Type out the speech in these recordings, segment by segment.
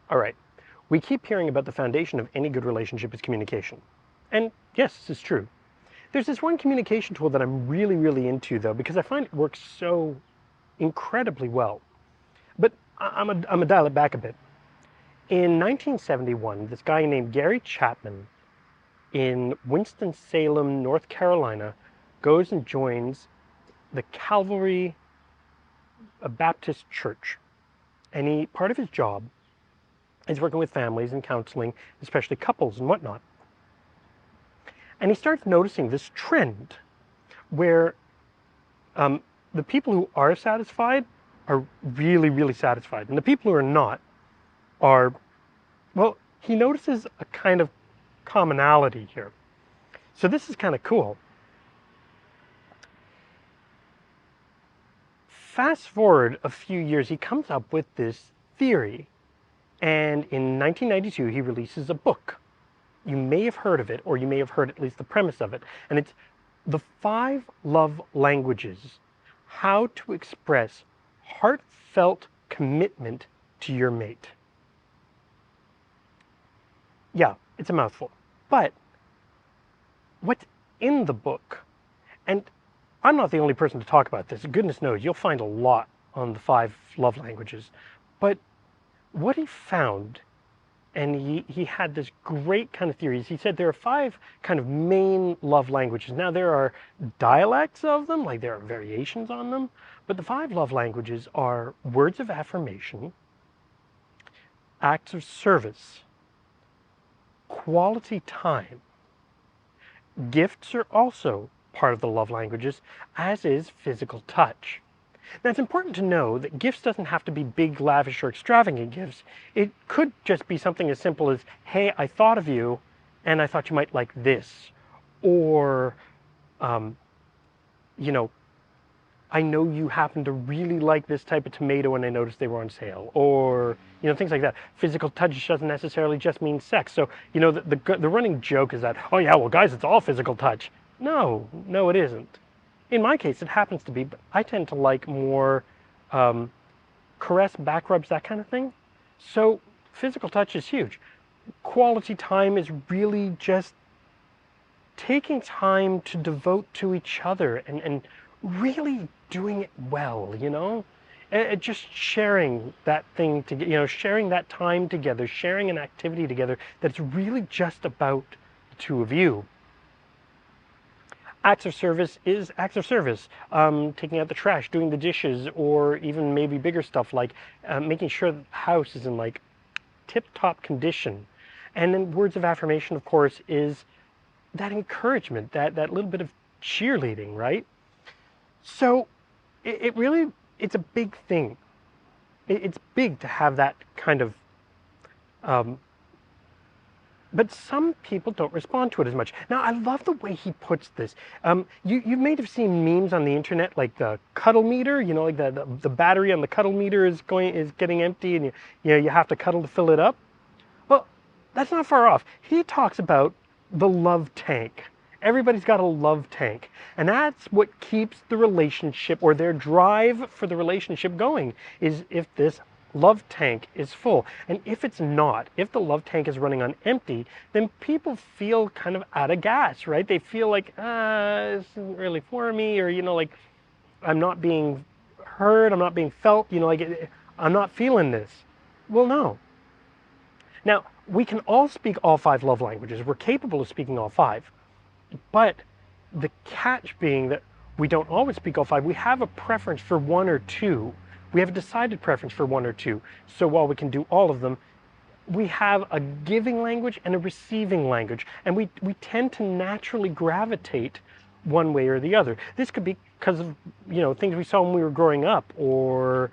All right. We keep hearing about the foundation of any good relationship is communication. And yes, this is true. There's this one communication tool that I'm really, really into, though, because I find it works so incredibly well. But I'm gonna dial it back a bit. In 1971, this guy named Gary Chapman in Winston-Salem, North Carolina, goes and joins the Calvary Baptist Church. And part of his job is working with families and counseling, especially couples and whatnot. And he starts noticing this trend where the people who are satisfied are really, really satisfied. And the people who are not are, well, he notices a kind of commonality here. So this is kind of cool. Fast forward a few years, he comes up with this theory. And in 1992, he releases a book. You may have heard of it, or you may have heard at least the premise of it. And it's The 5 Love Languages: How to Express Heartfelt Commitment to Your Mate. Yeah, it's a mouthful. But what's in the book, and I'm not the only person to talk about this, goodness knows, you'll find a lot on the 5 love languages. But what he found, and he had this great kind of theories. He said there are 5 kind of main love languages. Now there are dialects of them, like there are variations on them, but the 5 love languages are words of affirmation, acts of service, quality time. Gifts are also part of the love languages, as is physical touch. Now, it's important to know that gifts doesn't have to be big, lavish, or extravagant gifts. It could just be something as simple as, hey, I thought of you, and I thought you might like this. Or, um, you know, I know you happen to really like this type of tomato, and I noticed they were on sale. Or, things like that. Physical touch doesn't necessarily just mean sex. So, the running joke is that, oh yeah, well, guys, it's all physical touch. No, it isn't. In my case, it happens to be, but I tend to like more caress, back rubs, that kind of thing. So physical touch is huge. Quality time is really just taking time to devote to each other and really doing it well. And just sharing that thing together, sharing that time together, sharing an activity together that's really just about the two of you. Acts of service is acts of service, taking out the trash, doing the dishes, or even maybe bigger stuff like making sure the house is in like tip-top condition. And then words of affirmation, of course, is that encouragement, that little bit of cheerleading, right? So it really, it's a big thing. It's big to have that kind of but some people don't respond to it as much. Now, I love the way he puts this. You may have seen memes on the internet, like the cuddle meter. Like the battery on the cuddle meter is getting empty, and you have to cuddle to fill it up. Well, that's not far off. He talks about the love tank. Everybody's got a love tank, and that's what keeps the relationship or their drive for the relationship going. Is if this love tank is full. And if it's not, if the love tank is running on empty, then people feel kind of out of gas, right? They feel like, this isn't really for me, or, like I'm not being heard, I'm not being felt, like I'm not feeling this. Well, no. Now, we can all speak all 5 love languages. We're capable of speaking all 5. But the catch being that we don't always speak all 5. We have a preference for 1 or 2. We have a decided preference for 1 or 2. So while we can do all of them, we have a giving language and a receiving language. And we tend to naturally gravitate one way or the other. This could be because of, things we saw when we were growing up, or,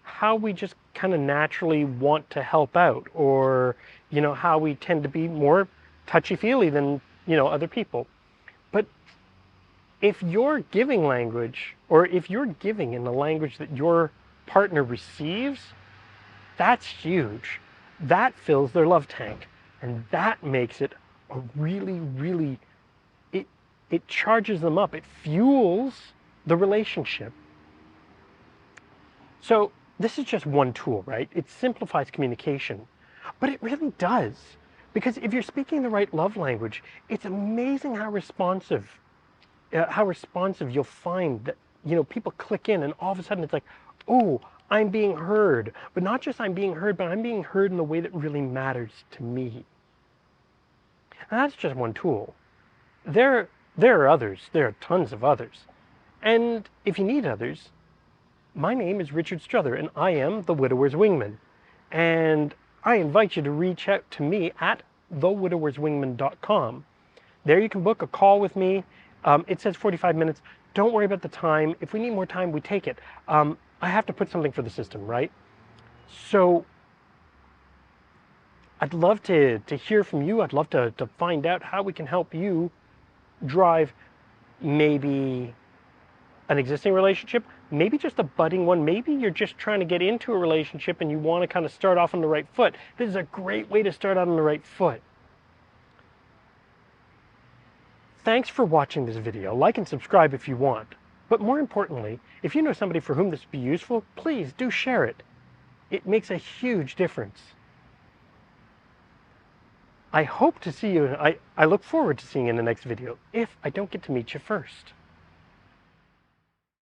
how we just kind of naturally want to help out, or, how we tend to be more touchy-feely than, other people. But if your giving language, or if you're giving in the language that your partner receives, that's huge. That fills their love tank. And that makes it a really, really, it charges them up. It fuels the relationship. So this is just one tool, right? It simplifies communication, but it really does. Because if you're speaking the right love language, it's amazing how responsive you'll find that, people click in and all of a sudden it's like, oh, I'm being heard. But not just I'm being heard, but I'm being heard in the way that really matters to me. And that's just one tool. There are others. There are tons of others. And if you need others, my name is Richard Strother, and I am the Widower's Wingman. And I invite you to reach out to me at thewidowerswingman.com. There you can book a call with me. It says 45 minutes. Don't worry about the time. If we need more time, we take it. I have to put something for the system, right? So I'd love to hear from you. I'd love to find out how we can help you drive maybe an existing relationship, maybe just a budding one. Maybe you're just trying to get into a relationship and you want to kind of start off on the right foot. This is a great way to start out on the right foot. Thanks for watching this video. Like and subscribe if you want. But more importantly, if you know somebody for whom this would be useful, please do share it. It makes a huge difference. I hope to see you, I look forward to seeing you in the next video, if I don't get to meet you first.